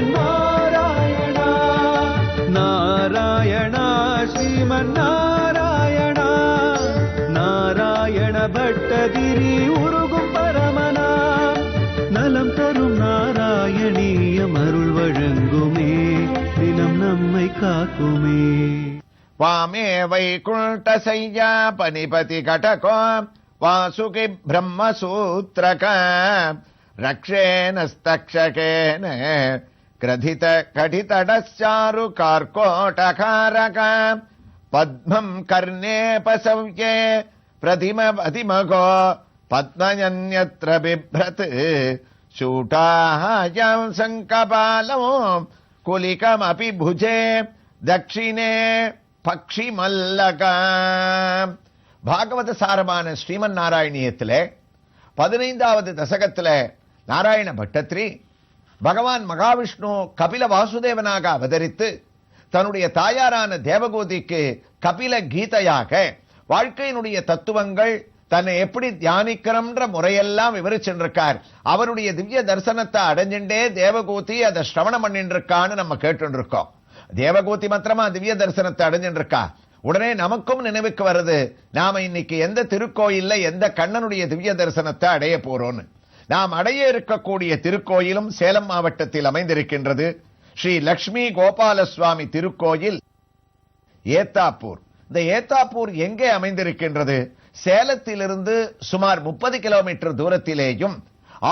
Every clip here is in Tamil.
ஸ்ரீமன்னாராயணா நாராயணா ஸ்ரீமன்னாராயணா நாராயண பட்டதிரி உருகும் பரமனா நலம் தரும் நாராயணீயம் அருள் வழங்குமே தினம் நம்மை காக்குமே. வாமே வைகுண்டசையா பனிபதி கடகோ வாசுகி பிரம்மசூத்ரக ரக்ஷேனஸ்தக்ஷகேன கிரதித கடிதடச்சாரு கார்கோடகாரக பத்மம் கர்ணேபசவ்யே பிரதிமபதிமகோ பத்மயன்யத்ர பிப்ரத் சூடாயாம் சங்கபாலோ குலிகமபி புஜே தட்சிணே பக்ஷி மல்லக. பாகவத சாரமான ஸ்ரீமன் நாராயணியத்தில் 15வது தசகத்தில் நாராயண பட்டத்ரி பகவான் மகாவிஷ்ணு கபில வாசுதேவனாக அவதரித்து தன்னுடைய தாயாரான தேவகோதிக்கு கபில கீதையாக வாழ்க்கையினுடைய தத்துவங்கள் தன்னை எப்படி தியானிக்கிறோம்ன்ற முறையெல்லாம் விவரிச்சுருக்கார். அவருடைய திவ்ய தரிசனத்தை அடைஞ்சுட்டே தேவகோதி அதை சிரவணம் பண்ணிட்டு இருக்கான்னு நம்ம கேட்டு இருக்கோம். தேவகோதி மாத்திரமா திவ்ய தரிசனத்தை அடைஞ்சுட்டு இருக்கா? உடனே நமக்கும் நினைவுக்கு வருது, நாம இன்னைக்கு எந்த திருக்கோயில்ல எந்த கண்ணனுடைய திவ்ய தரிசனத்தை அடைய போறோம்னு. நாம் அடைய இருக்கக்கூடிய திருக்கோயிலும் சேலம் மாவட்டத்தில் அமைந்திருக்கின்றது. ஸ்ரீ லட்சுமி கோபால சுவாமி திருக்கோயில் ஏத்தாப்பூர். இந்த ஏத்தாப்பூர் எங்கே அமைந்திருக்கின்றது? சேலத்திலிருந்து சுமார் 30 கிலோமீட்டர் தூரத்திலேயும்,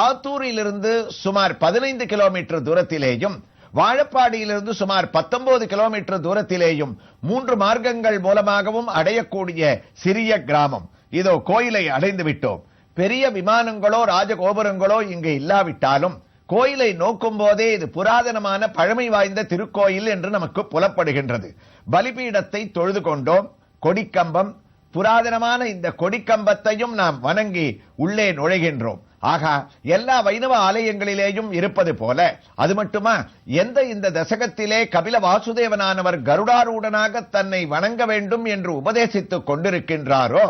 ஆத்தூரிலிருந்து சுமார் 15 கிலோமீட்டர் தூரத்திலேயும், வாழப்பாடியிலிருந்து சுமார் 19 கிலோமீட்டர் தூரத்திலேயும் 3 மார்க்கங்கள் மூலமாகவும் அடையக்கூடிய சிறிய கிராமம். இதோ கோயிலை அடைந்து விட்டோம். பெரிய விமானங்களோ ராஜகோபுரங்களோ இங்கு இல்லாவிட்டாலும் கோயிலை நோக்கும் போதே இது புராதனமான பழமை வாய்ந்த திருக்கோயில் என்று நமக்கு புலப்படுகின்றது. பலிபீடத்தை தொழுது கொண்டோம். கொடிக்கம்பம், புராதனமான இந்த கொடிக்கம்பத்தையும் நாம் வணங்கி உள்ளே நுழைகின்றோம். ஆகா, எல்லா வைணவ ஆலயங்களிலேயும் இருப்பது போல அது மட்டுமா, இந்த தசகத்திலே கபில வாசுதேவனானவர் கருடாரூடனாக தன்னை வணங்க வேண்டும் என்று உபதேசித்துக் கொண்டிருக்கின்றாரோ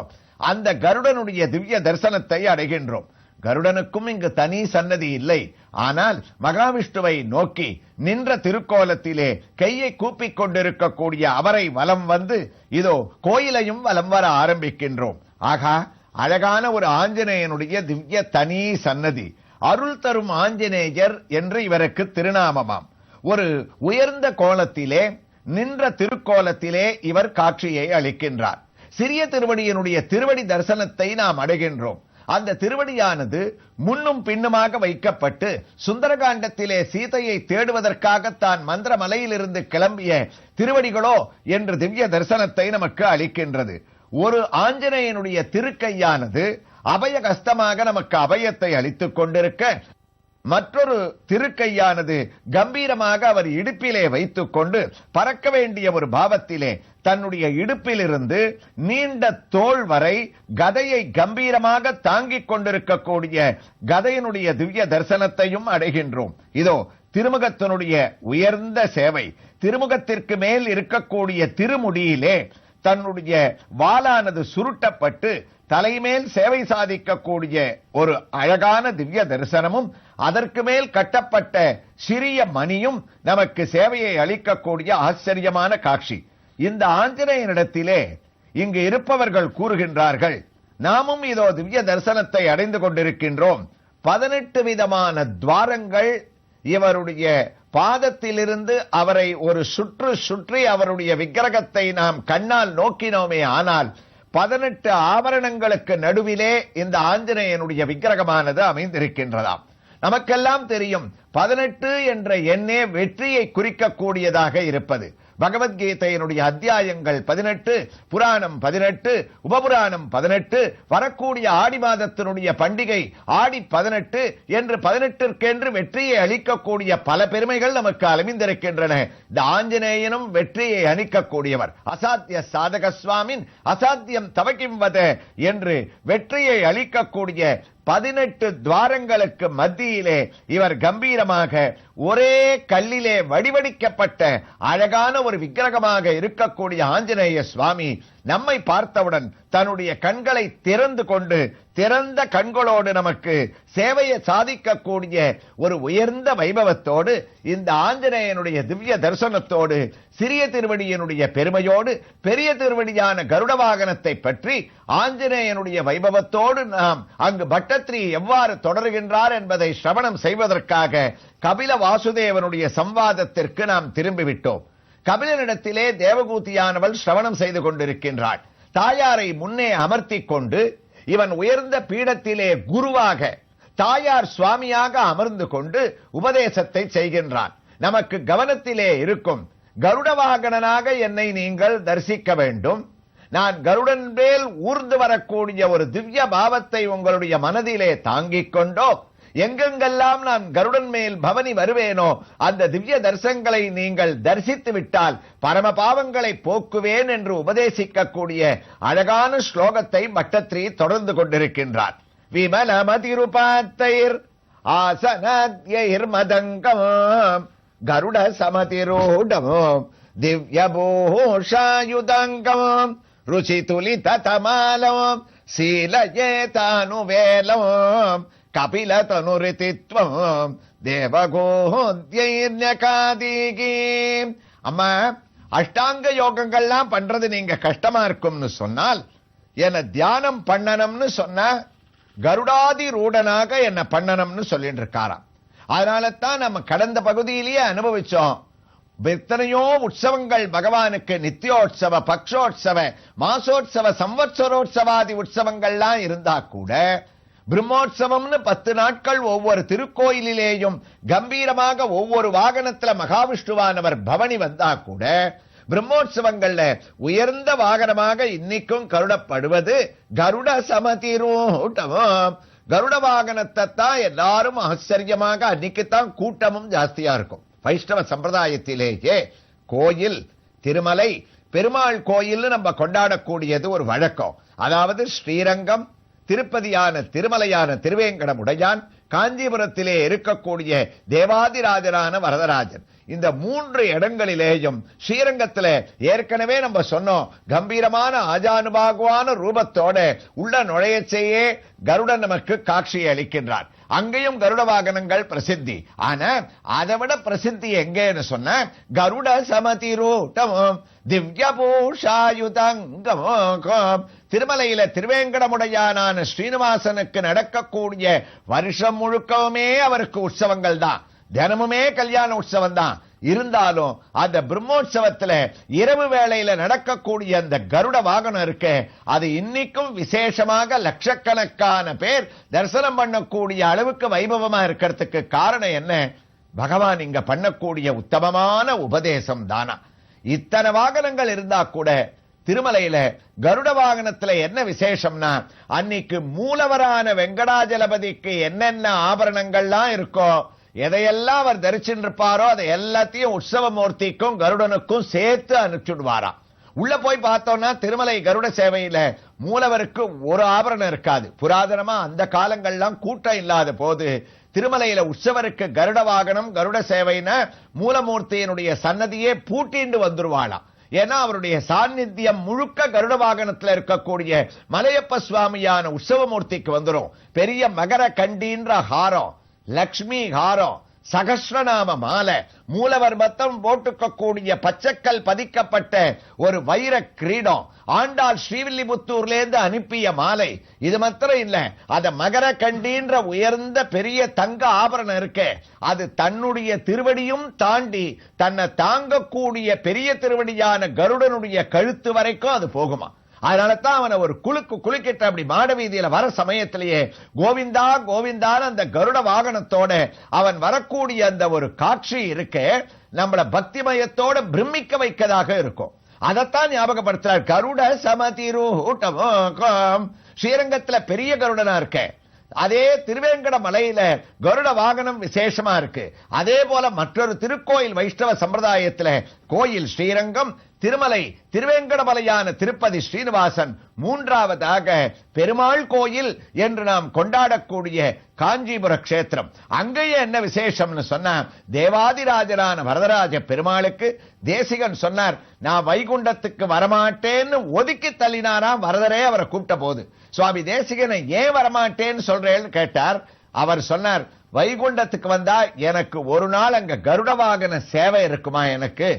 அந்த கருடனுடைய திவ்ய தரிசனத்தை அடைகின்றோம். கருடனுக்கும் இங்கு தனி சன்னதி இல்லை. ஆனால் மகாவிஷ்ணுவை நோக்கி நின்ற திருக்கோலத்திலே கையை கூப்பிக் கொண்டிருக்கக்கூடிய அவரை வலம் வந்து இதோ கோயிலையும் வலம் வர ஆரம்பிக்கின்றோம். ஆகா, அழகான ஒரு ஆஞ்சநேயனுடைய திவ்ய தனி சன்னதி. அருள் தரும் ஆஞ்சநேயர் என்று இவருக்கு திருநாமமாம். ஒரு உயர்ந்த கோலத்திலே நின்ற திருக்கோலத்திலே இவர் காட்சியை அளிக்கின்றார். சிறிய திருவடியினுடைய திருவடி தரிசனத்தை நாம் அடைகின்றோம். அந்த திருவடியானது முன்னும் பின்னுமாக வைக்கப்பட்டு சுந்தரகாண்டத்திலே சீதையை தேடுவதற்காக தான் மந்திர மலையிலிருந்து கிளம்பிய திருவடிகளோ என்று திவ்ய தரிசனத்தை நமக்கு அளிக்கின்றது. ஒரு ஆஞ்சநேயனுடைய திருக்கையானது அபய கஸ்தமாக நமக்கு அபயத்தை அளித்துக் கொண்டிருக்க, மற்றொரு திருக்கையானது கம்பீரமாக அவர் இடுப்பிலே வைத்துக் கொண்டு பறக்க வேண்டிய ஒரு பாவத்திலே தன்னுடைய இடுப்பிலிருந்து நீண்ட தோள் வரை கதையை கம்பீரமாக தாங்கிக் கொண்டிருக்கக்கூடிய கதையினுடைய திவ்ய தரிசனத்தையும் அடைகின்றோம். இதோ திருமுகத்தினுடைய உயர்ந்த சேவை. திருமுகத்திற்கு மேல் இருக்கக்கூடிய திருமுடியிலே தன்னுடைய வாளானது சுருட்டப்பட்டு தலைமேல் சேவை சாதிக்கக்கூடிய ஒரு அழகான திவ்ய தரிசனமும், அதற்கு மேல் கட்டப்பட்ட சிறிய மணியும் நமக்கு சேவையை அளிக்கக்கூடிய ஆச்சரியமான காட்சி. இந்த ஆஞ்சநேயனிடத்திலே இங்கு இருப்பவர்கள் கூறுகின்றார்கள், நாமும் இதோ திவ்ய தரிசனத்தை அடைந்து கொண்டிருக்கின்றோம். 18 விதமான துவாரங்கள் இவருடைய பாதத்திலிருந்து அவரை ஒரு சுற்று சுற்றி அவருடைய விக்கிரகத்தை நாம் கண்ணால் நோக்கினோமே ஆனால் 18 ஆபரணங்களுக்கு நடுவிலே இந்த ஆஞ்சநேயனுடைய விக்கிரகமானது அமைந்திருக்கின்றதாம். நமக்கெல்லாம் தெரியும் 18 என்ற எண்ணே வெற்றியை குறிக்கக்கூடியதாக இருப்பது. பகவத்கீதையினுடைய அத்தியாயங்கள் 18, புராணம் 18, உபபுராணம் 18, வரக்கூடிய ஆடி மாதத்தினுடைய பண்டிகை ஆடி 18 என்று 18ற்கென்று வெற்றியை அளிக்கக்கூடிய பல பெருமைகள் நமக்கு அமைந்திருக்கின்றன. இந்த ஆஞ்சநேயனும் வெற்றியை அளிக்கக்கூடியவர். அசாத்திய சாதக சுவாமின் அசாத்தியம் தவகிம்வத என்று வெற்றியை அளிக்கக்கூடிய 18 துவாரங்களுக்கு மத்தியிலே இவர் கம்பீரமாக ஒரே கல்லிலே வடிவடிக்கப்பட்ட அழகான ஒரு விக்கிரகமாக இருக்கக்கூடிய ஆஞ்சநேய சுவாமி நம்மை பார்த்தவுடன் தன்னுடைய கண்களை திறந்து கொண்டு திறந்த கண்களோடு நமக்கு சேவையை சாதிக்கக்கூடிய ஒரு உயர்ந்த வைபவத்தோடு இந்த ஆஞ்சநேயனுடைய திவ்ய தரிசனத்தோடு சிறிய திருவடியினுடைய பெருமையோடு பெரிய திருவடியான கருட வாகனத்தை பற்றி ஆஞ்சநேயனுடைய வைபவத்தோடு நாம் அங்கு பட்டத்திரி எவ்வாறு தொடர்கின்றார் என்பதை சிரவணம் செய்வதற்காக கபில வாசுதேவனுடைய சம்வாதத்திற்கு நாம் திரும்பிவிட்டோம். கபிலனிடத்திலே தேவகூதியானவள் சிரவணம் செய்து கொண்டிருக்கின்றாள். தாயாரை முன்னே அமர்த்தி கொண்டு இவன் உயர்ந்த பீடத்திலே குருவாக தாயார் சுவாமியாக அமர்ந்து கொண்டு உபதேசத்தை செய்கின்றான். நமக்கு கவனத்திலே இருக்கும், கருட வாகனனாக என்னை நீங்கள் தரிசிக்க வேண்டும். நான் கருடன் மேல் ஊர்ந்து வரக்கூடிய ஒரு திவ்ய பாவத்தை உங்களுடைய மனதிலே தாங்கிக் கொண்டோ எங்கெங்கெல்லாம் நான் கருடன் மேல் பவனி வருவேனோ அந்த திவ்ய தரிசனங்களை நீங்கள் தரிசித்து விட்டால் பரம பாவங்களை போக்குவேன் என்று உபதேசிக்கக்கூடிய அழகான ஸ்லோகத்தை பட்டத்திரி தொடர்ந்து கொண்டிருக்கின்றார். விமலமதிருபாத்தைர் ஆசனத்யைர் மதங்கம் கருட சமதிரூடம் திவ்யபூஷாயுதங்கம் ருச்சிதுலித தமாலம் சீலயேதானுவேலம் கபில தனுரிதித்வம் தேவகோத்யைர்ஞகாதீகி. அம்மா, அஷ்டாங்க யோகங்கள்லாம் பண்றது நீங்க கஷ்டமா இருக்கும்னு சொன்னால் என்ன தியானம் பண்ணணும்னு சொன்ன கருடாதி ரூடனாக என்ன பண்ணணும்னு சொல்லிட்டு இருக்காராம். அதனால தான் நம்ம கடந்த பகுதியிலேயே அனுபவிச்சோம். எத்தனையோ உற்சவங்கள் பகவானுக்கு நித்தியோற்சவ, பக்ஷோற்சவ, மாசோற்சவ, சம்வத்சரோற்சவாதி உற்சவங்கள்லாம் இருந்தா கூட பிரம்மோற்சவம்னு 10 நாட்கள் ஒவ்வொரு திருக்கோயிலேயும் கம்பீரமாக ஒவ்வொரு வாகனத்துல மகாவிஷ்ணுவானவர் பவனி வந்தா கூட பிரம்மோற்சவங்கள்ல உயர்ந்த வாகனமாக இன்னைக்கும் கருடப்படுவது கருட சமதிரூடமும். கருட வாகனத்தை தான் எல்லாரும் ஆச்சரியமாக அன்னைக்குத்தான் கூட்டமும் ஜாஸ்தியா இருக்கும். வைஷ்ணவ சம்பிரதாயத்திலேயே கோயில், திருமலை, பெருமாள் கோயில் நம்ம கொண்டாடக்கூடியது ஒரு வழக்கம். அதாவது ஸ்ரீரங்கம், திருப்பதியான திருமலையான திருவேங்கடமுடையான், காஞ்சிபுரத்திலே இருக்கக்கூடிய தேவாதிராஜரான வரதராஜன், இந்த 3 இடங்களிலேயும் ஸ்ரீரங்கத்திலே ஏற்கனவே நம்ம சொன்னோம், கம்பீரமான ஆஜானுபாகுவான ரூபத்தோட உள்ள நுழையச்சேயே கருடன் நமக்கு காட்சி அளிக்கின்றார். அங்கேயும் கருட வாகனங்கள் பிரசித்தி. ஆனா அதை விட பிரசித்தி எங்கன்னு சொன்ன கருட சமதிரூட்டமும் திவ்யபூஷாயுதங்கமும். திருமலையில திருவேங்கடமுடையானான ஸ்ரீனிவாசனுக்கு நடக்கக்கூடிய வருஷம் முழுக்கவுமே அவருக்கு உற்சவங்கள் தான், தினமுமே கல்யாண உற்சவம் தான். இருந்தாலும் அந்த பிரம்மோற்சவத்துல இரவு வேளையில நடக்கக்கூடிய அந்த கருட வாகனம் இருக்கு, அது இன்னைக்கும் விசேஷமாக லட்சக்கணக்கான பேர் தரிசனம் பண்ணக்கூடிய அளவுக்கு வைபவமா இருக்கிறதுக்கு காரணம் என்ன? பகவான் இங்க பண்ணக்கூடிய உத்தமமான உபதேசம் தானா. இத்தனை வாகனங்கள் இருந்தா கூட திருமலையில கருட வாகனத்துல என்ன விசேஷம்னா, அன்னைக்கு மூலவரான வெங்கடாஜலபதிக்கு என்னென்ன ஆபரணங்கள்லாம் இருக்கோ, எதையெல்லாம் அவர் தரிச்சிருப்பாரோ அதை எல்லாத்தையும் உற்சவ மூர்த்திக்கும் கருடனுக்கும் சேர்த்து அனுப்பிச்சுடுவாராம். உள்ள போய் பார்த்தோம்னா திருமலை கருட சேவையில மூலவருக்கு ஒரு ஆபரணம் இருக்காது. புராதனமா அந்த காலங்கள்லாம் கூட்டம் இல்லாத போது திருமலையில உற்சவருக்கு கருட வாகனம் கருட சேவைன மூலமூர்த்தியினுடைய சன்னதியே பூட்டிண்டு வந்துருவாளாம். ஏன்னா அவருடைய சாநித்தியம் முழுக்க கருட வாகனத்துல இருக்கக்கூடிய மலையப்ப சுவாமியான உற்சவமூர்த்திக்கு வந்துரும். பெரிய மகர கண்டின்ற ஹாரம், லக்ஷ்மி ஹாரம், சகஸ்ரநாம மாலை, மூலவர் மத்தம் போட்டுக்கக்கூடிய பச்சைக்கல் பதிக்கப்பட்ட ஒரு வைர கிரீடம், ஆண்டாள் ஸ்ரீவில்லிபுத்தூர்ல இருந்து அனுப்பிய மாலை, இது மாத்திரம் இல்ல, அத மகர கண்டின்ற உயர்ந்த பெரிய தங்க ஆபரணம் இருக்கு, அது தன்னுடைய திருவடியும் தாண்டி தன்னை தாங்கக்கூடிய பெரிய திருவடியான கருடனுடைய கழுத்து வரைக்கும் அது போகுமா. அதனால தான் அவனை ஒரு குலுக்கிட்டு அப்படி மாட வீதியில வர சமயத்திலேயே கோவிந்தா கோவிந்தான அந்த கருட வாகனத்தோட அவன் வரக்கூடிய அந்த ஒரு காட்சி இருக்கு, நம்மள பக்திமயத்தோட பிரமிக்க வைக்கதாக இருக்கும். அதைத்தான் ஞாபகப்படுத்துறார். கருட சமதிரூடம். ஸ்ரீரங்கத்துல பெரிய கருடனா இருக்க, அதே திருவேங்கட மலையில கருட வாகனம் விசேஷமா இருக்கு. அதே போல மற்றொரு திருக்கோயில் வைஷ்ணவ சம்பிரதாயத்துல கோயில் ஸ்ரீரங்கம், திருமலை திருவேங்கடமலையான திருப்பதி ஸ்ரீனிவாசன், மூன்றாவதாக பெருமாள் கோயில் என்று நாம் கொண்டாடக்கூடிய காஞ்சிபுர கஷேத்திரம். அங்கேயே என்ன விசேஷம்னு சொன்னா, தேவாதிராஜரான வரதராஜ பெருமாளுக்கு தேசிகன் சொன்னார், நான் வைகுண்டத்துக்கு வரமாட்டேன்னு ஒதுக்கி தள்ளினாராம் வரதரே அவரை கூப்பிட்ட போது. சுவாமி தேசிகனை ஏன் வரமாட்டேன்னு சொல்றேன்னு கேட்டார். அவர் சொன்னார், வைகுண்டத்துக்கு வந்தா எனக்கு ஒரு நாள் அங்க கருட வாகன சேவை இருக்குமா, எனக்கு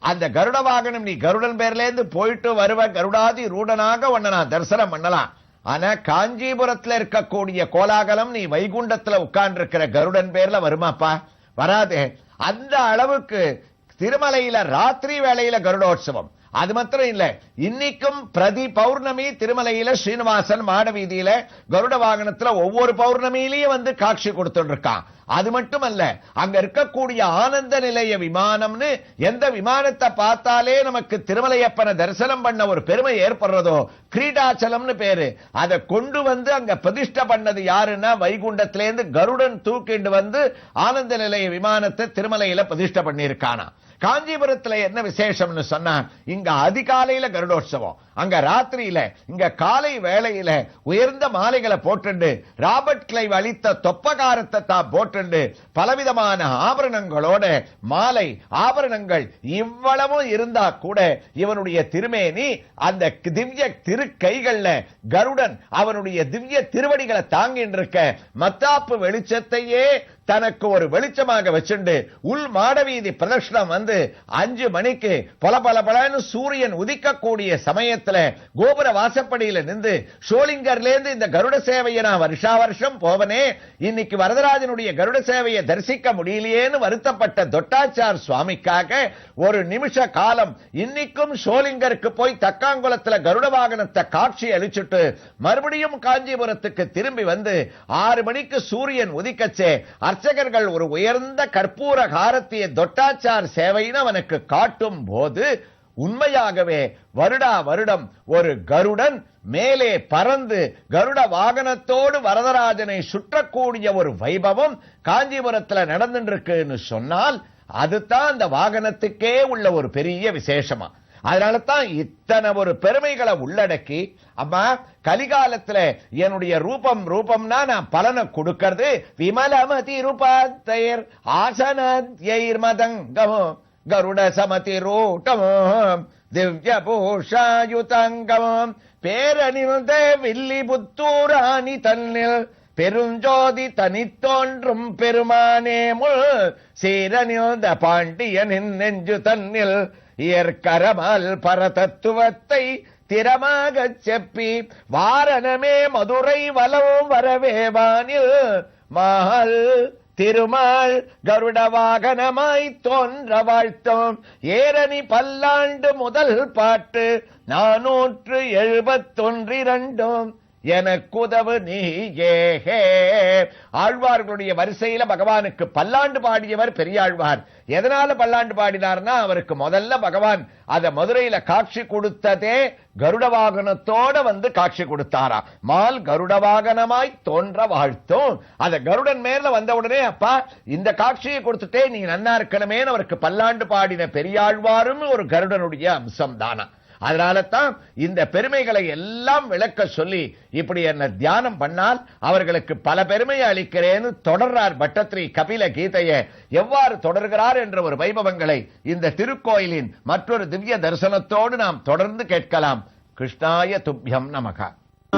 அந்த கருட வாகனம் நீ கருடன் பேர்ல இருந்து போயிட்டு வருவ, கருடாதி ரூடனாக உன்னை நான் தரிசனம் பண்ணலாம். ஆனா காஞ்சிபுரத்துல இருக்கக்கூடிய கோலாகலம் நீ வைகுண்டத்துல உட்கார்ந்து இருக்கிற கருடன் பேர்ல வருமாப்பா, வராதே. அந்த அளவுக்கு திருமலையில ராத்திரி வேளையில கருடோற்சவம். அது மாத்திரம் இல்ல, இன்னைக்கும் பிரதி பௌர்ணமி திருமலையில ஸ்ரீனிவாசன் மாட வீதியில கருட வாகனத்துல ஒவ்வொரு பௌர்ணமியிலையும் வந்து காட்சி கொடுத்துட்டு இருக்கான். அது மட்டுமல்ல, அங்க இருக்கக்கூடிய ஆனந்த நிலைய விமானம்னு எந்த விமானத்தை பார்த்தாலே நமக்கு திருமலையப்பனை தரிசனம் பண்ண ஒரு பெருமை ஏற்படுறதோ, கிரீடாச்சலம்னு பேரு. அதை கொண்டு வந்து அங்க பிரதிஷ்டை பண்ணது யாருன்னா, வைகுண்டத்திலேருந்து கருடன் தூக்கிண்டு வந்து ஆனந்த நிலைய விமானத்தை திருமலையில பிரதிஷ்டை பண்ணியிருக்கானா. காஞ்சிபுரத்துல என்ன விசேஷம்னு சொன்னா, இங்க அதிகாலையில கருடோற்சவம், அங்க ராத்திரியில, இங்க காலை வேளையில உயர்ந்த மாலைகளை போட்டுண்டு ராபர்ட் கிளைவ் அளித்த தொப்பகாரத்தை தான் போட்டுண்டு பலவிதமான ஆபரணங்களோட மாலை ஆபரணங்கள் இவ்வளவும் இருந்தா கூட இவனுடைய திருமேனி அந்த திவ்ய திரு கைகள்ல கருடன் அவனுடைய திவ்ய திருவடிகளை தாங்கிட்டு இருக்க மத்தாப்பு வெளிச்சத்தையே தனக்கு ஒரு வெளிச்சமாக வச்சுண்டு உள் மாடவீதி பிரதர்ஷனம் வந்து 5 மணிக்கு பல சூரியன் உதிக்கக்கூடிய சமயத்துல கோபுர வாசப்படியில நின்று ஷோலிங்கர்ல இருந்து இந்த கருட சேவையை நான் வருஷா வருஷம் போவனே, இன்னைக்கு வரதராஜனுடைய கருட சேவையை தரிசிக்க முடியலையேன்னு வருத்தப்பட்ட தொட்டாச்சார் சுவாமிக்காக ஒரு நிமிஷ காலம் இன்னைக்கும் ஷோலிங்கருக்கு போய் தக்காங்குளத்துல கருட வாகனத்தை காட்சி அளிச்சுட்டு மறுபடியும் காஞ்சிபுரத்துக்கு திரும்பி வந்து 6 மணிக்கு சூரியன் உதிக்கச்சே அர்ச்சகர்கள் ஒரு உயர்ந்த கற்பூர காரத்திய தொட்டாச்சார் சேவைன்னு அவனுக்கு காட்டும் போது உண்மையாகவே வருடா வருடம் ஒரு கருடன் மேலே பறந்து கருட வாகனத்தோடு வரதராஜனை சுற்றக்கூடிய ஒரு வைபவம் காஞ்சிபுரத்தில் நடந்துருக்குன்னு சொன்னால் அதுதான் அந்த வாகனத்துக்கே உள்ள ஒரு பெரிய விசேஷமா. அதனால தான் இத்தனை ஒரு பெருமைகளை உள்ளடக்கி, அம்மா கலிகாலத்துல என்னுடைய ரூபம்னா நான் பலனை கொடுக்கிறது விமலமதி ரூபாத்தையர் ஆசனத்யைர் மதங்கமோ கருட சமதி ரூட்டமோ திவ்ய பூஷாயுதங்கமோ பேரணிந்த வில்லி புத்தூராணி தன்னில் பெருஞ்சோதி தனித்தோன்றும் பெருமானே முள் சீரணிந்த பாண்டியனின் நெஞ்சு தன்னில் இயற்கரமால் பரதத்துவத்தை திறமாக செப்பி வாரணமே மதுரை வலம் வரவேவானில் மால் திருமால் கருட வாகனமாய் தோன்ற வாழ்த்தோம் ஏரணி பல்லாண்டு முதல் பாட்டு 471 எனக்குதவு நீயே. ஆழ்வார்களுடைய வரிசையில பகவானுக்கு பல்லாண்டு பாடியவர் பெரியாழ்வார். எதனால பல்லாண்டு பாடினார்னா, அவருக்கு முதல்ல பகவான் அத மதுரையில காட்சி கொடுத்ததே கருட வாகனத்தோட வந்து காட்சி கொடுத்தாரா. மால் கருட வாகனமாய் தோன்ற வாழ்த்தும். அத கருடன் மேல வந்த உடனே அப்பா இந்த காட்சியை கொடுத்துட்டே நீ நன்னா இருக்கணுமேன்னு அவருக்கு பல்லாண்டு பாடின பெரியாழ்வாரும் ஒரு கருடனுடைய அம்சம் தானா. அதனால தான் இந்த பெருமைகளை எல்லாம் விளக்க சொல்லி இப்படி என்ன தியானம் பண்ணால் அவர்களுக்கு பல பெருமையை அளிக்கிறேன்னு தொடர்றார் பட்டத்ரி கபில கீதையை. எவ்வாறு தொடர்கிறார் என்ற ஒரு வைபவங்களை இந்த திருக்கோயிலின் மற்றொரு திவ்ய தரிசனத்தோடு நாம் தொடர்ந்து கேட்கலாம். கிருஷ்ணாய துப்யம் நமக.